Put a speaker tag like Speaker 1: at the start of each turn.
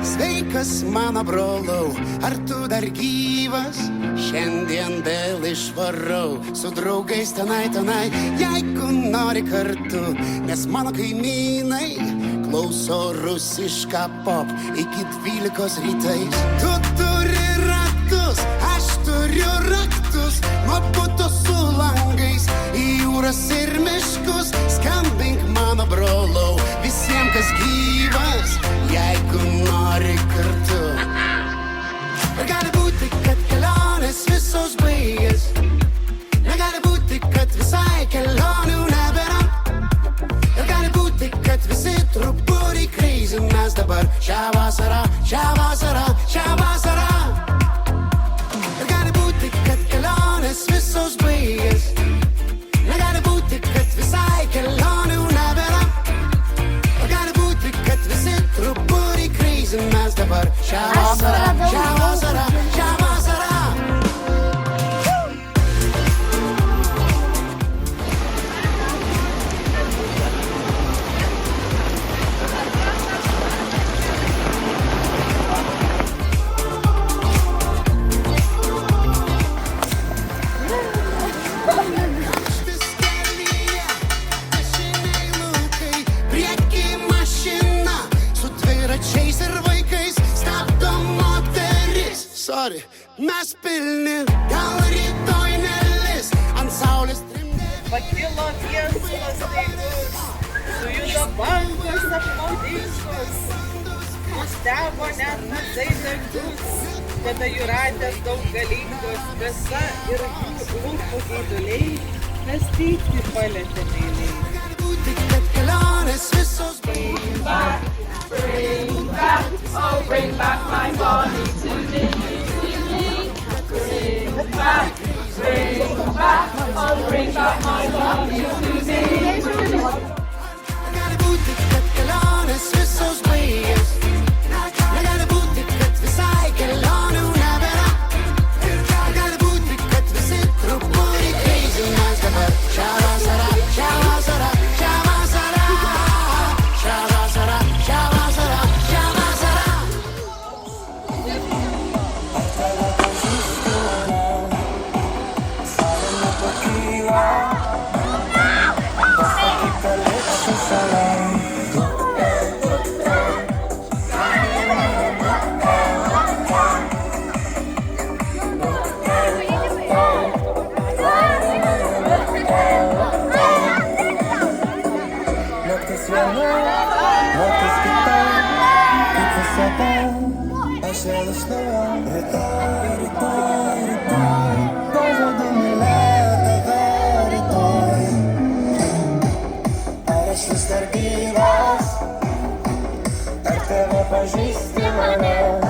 Speaker 1: Sveikas, mano brolau, ar tu dar gyvas? Šiandien vėl išvarau su draugais tenai, jeigu nori kartu, nes mano kaimynai klauso rusišką pop iki 12 rytais. Tu turi raktus, aš turiu raktus, nuo buto su langais į jūras ir miškus. Skambink, mano brolau, visiems, kas gyvas, jeigu nori kartu. Ir gali būti, kad kelionės visos baigės, negali būti, kad visai kelionių nebėra. Ir gali būti, kad visi truputį crazy mes dabar šią vasarą. Ir gali būti, kad kelionės visos baigės, negali būti, kad visai kelionių nebėra. Ir gali būti, kad visi truputį crazy mes dabar šią vasarą. Sorry, mes pilni, gal rytoj nelis ant saulės trimdė.
Speaker 2: Pakilo viesulas staigus, sujudo bangos apmaldingos, nustebo net nasai dangus, tada jūratės daug galingos, visa ir jų lūpų gaiduliai, mes pyktį palietė meiliai.
Speaker 1: Gali būti, kad kelionės visos
Speaker 3: Bring back, oh bring back my body to me. Bring back, oh bring back my body to me.
Speaker 1: gali būti, kad kelionės visos baigės, negali būti, kad visai kelionių nebėra. Ir gali būti, kad visi truputį crazy mes dabar šią vasarą.
Speaker 4: Aš vėl iš naujo rytoj pažadu mylėti tave rytoj. Ar aš vis dar gyvas, ar tave pažįsti mane?